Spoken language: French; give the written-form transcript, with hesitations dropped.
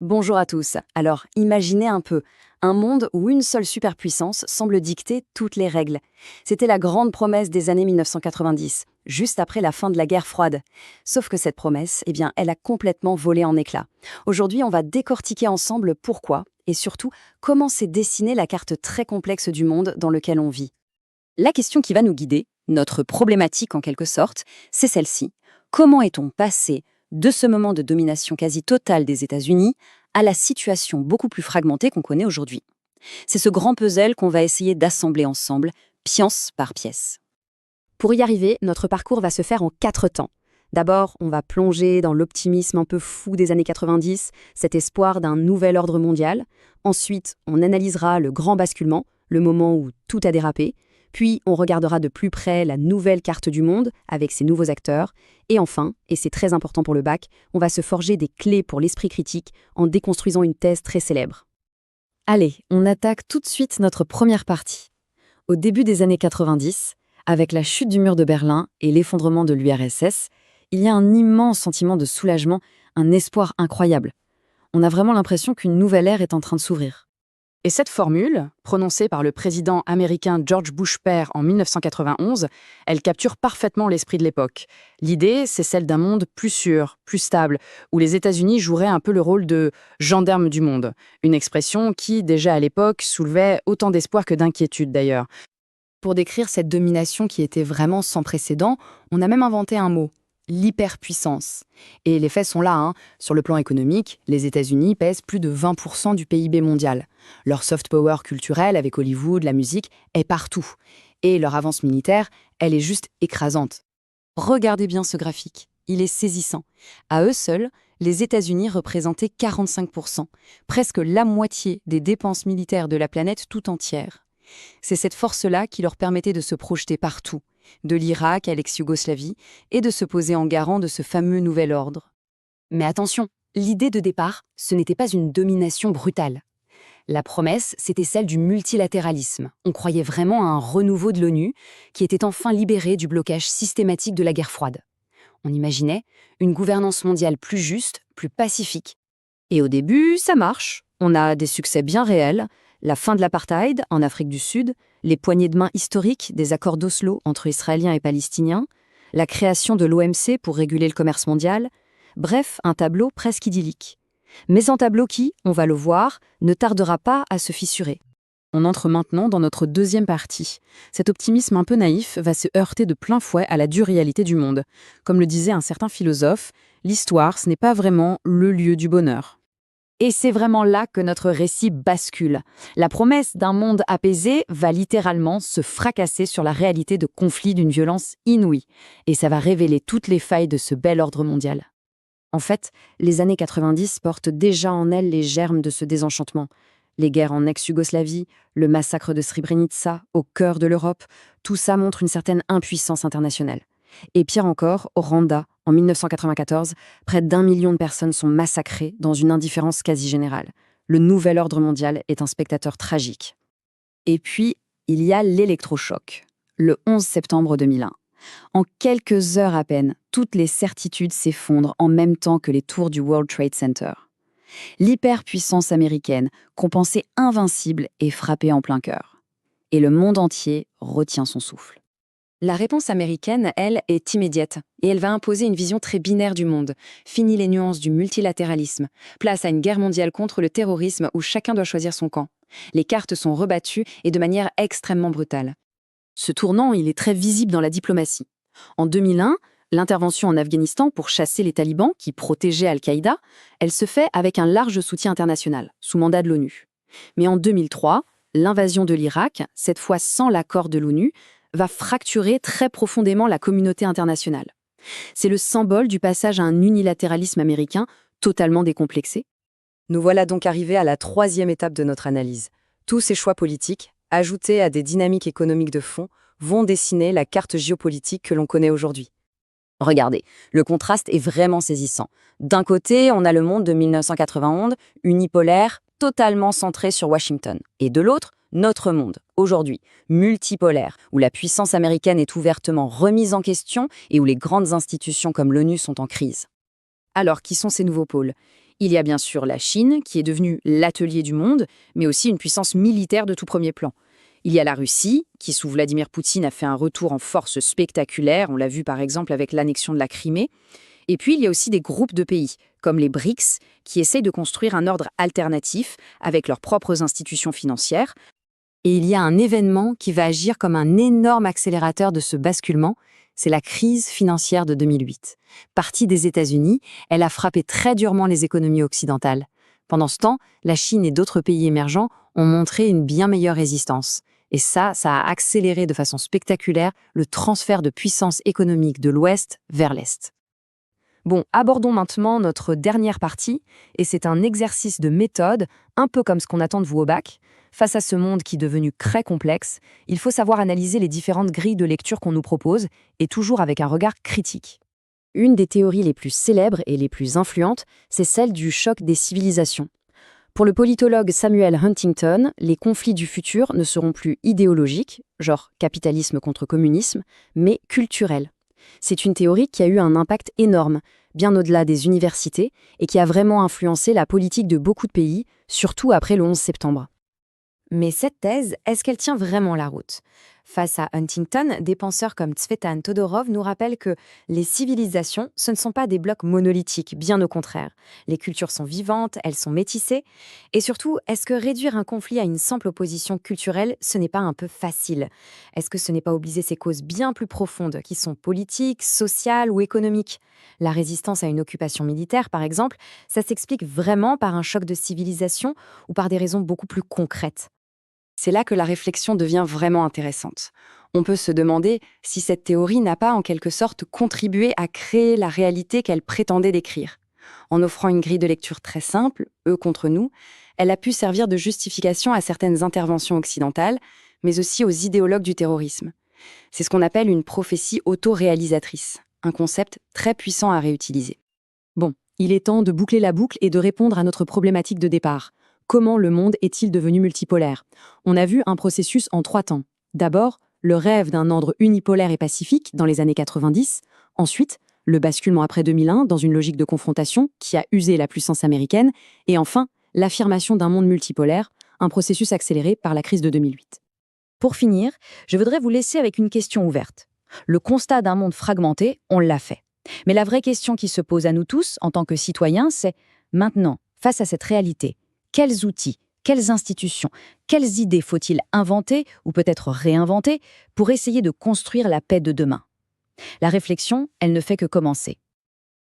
Bonjour à tous. Alors, imaginez un peu, un monde où une seule superpuissance semble dicter toutes les règles. C'était la grande promesse des années 1990, juste après la fin de la guerre froide. Sauf que cette promesse, elle a complètement volé en éclats. Aujourd'hui, on va décortiquer ensemble pourquoi et surtout comment s'est dessinée la carte très complexe du monde dans lequel on vit. La question qui va nous guider, notre problématique en quelque sorte, c'est celle-ci. Comment est-on passé de ce moment de domination quasi totale des États-Unis à la situation beaucoup plus fragmentée qu'on connaît aujourd'hui? C'est ce grand puzzle qu'on va essayer d'assembler ensemble, pièce par pièce. Pour y arriver, notre parcours va se faire en 4 temps. D'abord, on va plonger dans l'optimisme un peu fou des années 90, cet espoir d'un nouvel ordre mondial. Ensuite, on analysera le grand basculement, le moment où tout a dérapé. Puis, on regardera de plus près la nouvelle carte du monde avec ses nouveaux acteurs. Et enfin, et c'est très important pour le bac, on va se forger des clés pour l'esprit critique en déconstruisant une thèse très célèbre. Allez, on attaque tout de suite notre première partie. Au début des années 90, avec la chute du mur de Berlin et l'effondrement de l'URSS, il y a un immense sentiment de soulagement, un espoir incroyable. On a vraiment l'impression qu'une nouvelle ère est en train de s'ouvrir. Et cette formule, prononcée par le président américain George Bush père en 1991, elle capture parfaitement l'esprit de l'époque. L'idée, c'est celle d'un monde plus sûr, plus stable, où les États-Unis joueraient un peu le rôle de gendarme du monde. Une expression qui, déjà à l'époque, soulevait autant d'espoir que d'inquiétude d'ailleurs. Pour décrire cette domination qui était vraiment sans précédent, on a même inventé un mot: l'hyperpuissance. Et les faits sont là, hein. Sur le plan économique, les États-Unis pèsent plus de 20% du PIB mondial. Leur soft power culturel avec Hollywood, la musique, est partout. Et leur avance militaire, elle est juste écrasante. Regardez bien ce graphique, il est saisissant. À eux seuls, les États-Unis représentaient 45%, presque la moitié des dépenses militaires de la planète tout entière. C'est cette force-là qui leur permettait de se projeter partout, de l'Irak à l'ex-Yougoslavie, et de se poser en garant de ce fameux nouvel ordre. Mais attention, l'idée de départ, ce n'était pas une domination brutale. La promesse, c'était celle du multilatéralisme. On croyait vraiment à un renouveau de l'ONU, qui était enfin libérée du blocage systématique de la guerre froide. On imaginait une gouvernance mondiale plus juste, plus pacifique. Et au début, ça marche. On a des succès bien réels. La fin de l'apartheid en Afrique du Sud, les poignées de main historiques des accords d'Oslo entre Israéliens et Palestiniens, la création de l'OMC pour réguler le commerce mondial, bref, un tableau presque idyllique. Mais un tableau qui, on va le voir, ne tardera pas à se fissurer. On entre maintenant dans notre deuxième partie. Cet optimisme un peu naïf va se heurter de plein fouet à la dure réalité du monde. Comme le disait un certain philosophe, l'histoire, ce n'est pas vraiment le lieu du bonheur. Et c'est vraiment là que notre récit bascule. La promesse d'un monde apaisé va littéralement se fracasser sur la réalité de conflits d'une violence inouïe. Et ça va révéler toutes les failles de ce bel ordre mondial. En fait, les années 90 portent déjà en elles les germes de ce désenchantement. Les guerres en ex-Yougoslavie, le massacre de Srebrenica, au cœur de l'Europe, tout ça montre une certaine impuissance internationale. Et pire encore, au Rwanda, en 1994, près d'1 million de personnes sont massacrées dans une indifférence quasi générale. Le nouvel ordre mondial est un spectateur tragique. Et puis, il y a l'électrochoc, le 11 septembre 2001. En quelques heures à peine, toutes les certitudes s'effondrent en même temps que les tours du World Trade Center. L'hyperpuissance américaine, qu'on pensait invincible, est frappée en plein cœur. Et le monde entier retient son souffle. La réponse américaine, elle, est immédiate, et elle va imposer une vision très binaire du monde. Fini les nuances du multilatéralisme, place à une guerre mondiale contre le terrorisme où chacun doit choisir son camp. Les cartes sont rebattues et de manière extrêmement brutale. Ce tournant, il est très visible dans la diplomatie. En 2001, l'intervention en Afghanistan pour chasser les talibans qui protégeaient Al-Qaïda, elle se fait avec un large soutien international, sous mandat de l'ONU. Mais en 2003, l'invasion de l'Irak, cette fois sans l'accord de l'ONU, va fracturer très profondément la communauté internationale. C'est le symbole du passage à un unilatéralisme américain totalement décomplexé. Nous voilà donc arrivés à la 3e étape de notre analyse. Tous ces choix politiques, ajoutés à des dynamiques économiques de fond, vont dessiner la carte géopolitique que l'on connaît aujourd'hui. Regardez, le contraste est vraiment saisissant. D'un côté, on a le monde de 1991, unipolaire, totalement centré sur Washington. Et de l'autre, notre monde, aujourd'hui, multipolaire, où la puissance américaine est ouvertement remise en question et où les grandes institutions comme l'ONU sont en crise. Alors, qui sont ces nouveaux pôles ? Il y a bien sûr la Chine, qui est devenue l'atelier du monde, mais aussi une puissance militaire de tout premier plan. Il y a la Russie, qui sous Vladimir Poutine a fait un retour en force spectaculaire, on l'a vu par exemple avec l'annexion de la Crimée. Et puis il y a aussi des groupes de pays, comme les BRICS, qui essayent de construire un ordre alternatif avec leurs propres institutions financières. Et il y a un événement qui va agir comme un énorme accélérateur de ce basculement, c'est la crise financière de 2008. Partie des États-Unis, elle a frappé très durement les économies occidentales. Pendant ce temps, la Chine et d'autres pays émergents ont montré une bien meilleure résistance. Et ça a accéléré de façon spectaculaire le transfert de puissance économique de l'Ouest vers l'Est. Bon, abordons maintenant notre dernière partie, et c'est un exercice de méthode, un peu comme ce qu'on attend de vous au bac. Face à ce monde qui est devenu très complexe, il faut savoir analyser les différentes grilles de lecture qu'on nous propose, et toujours avec un regard critique. Une des théories les plus célèbres et les plus influentes, c'est celle du choc des civilisations. Pour le politologue Samuel Huntington, les conflits du futur ne seront plus idéologiques, genre capitalisme contre communisme, mais culturels. C'est une théorie qui a eu un impact énorme, bien au-delà des universités, et qui a vraiment influencé la politique de beaucoup de pays, surtout après le 11 septembre. Mais cette thèse, est-ce qu'elle tient vraiment la route? Face à Huntington, des penseurs comme Tsvetan Todorov nous rappellent que les civilisations, ce ne sont pas des blocs monolithiques, bien au contraire. Les cultures sont vivantes, elles sont métissées. Et surtout, est-ce que réduire un conflit à une simple opposition culturelle, ce n'est pas un peu facile? Est-ce que ce n'est pas oublier ces causes bien plus profondes, qui sont politiques, sociales ou économiques? La résistance à une occupation militaire, par exemple, ça s'explique vraiment par un choc de civilisation ou par des raisons beaucoup plus concrètes? C'est là que la réflexion devient vraiment intéressante. On peut se demander si cette théorie n'a pas en quelque sorte contribué à créer la réalité qu'elle prétendait décrire. En offrant une grille de lecture très simple, eux contre nous, elle a pu servir de justification à certaines interventions occidentales, mais aussi aux idéologues du terrorisme. C'est ce qu'on appelle une prophétie auto-réalisatrice, un concept très puissant à réutiliser. Bon, il est temps de boucler la boucle et de répondre à notre problématique de départ. Comment le monde est-il devenu multipolaire? On a vu un processus en 3 temps. D'abord, le rêve d'un ordre unipolaire et pacifique dans les années 90. Ensuite, le basculement après 2001 dans une logique de confrontation qui a usé la puissance américaine. Et enfin, l'affirmation d'un monde multipolaire, un processus accéléré par la crise de 2008. Pour finir, je voudrais vous laisser avec une question ouverte. Le constat d'un monde fragmenté, on l'a fait. Mais la vraie question qui se pose à nous tous, en tant que citoyens, c'est maintenant, face à cette réalité, quels outils, quelles institutions, quelles idées faut-il inventer ou peut-être réinventer pour essayer de construire la paix de demain? La réflexion, elle ne fait que commencer.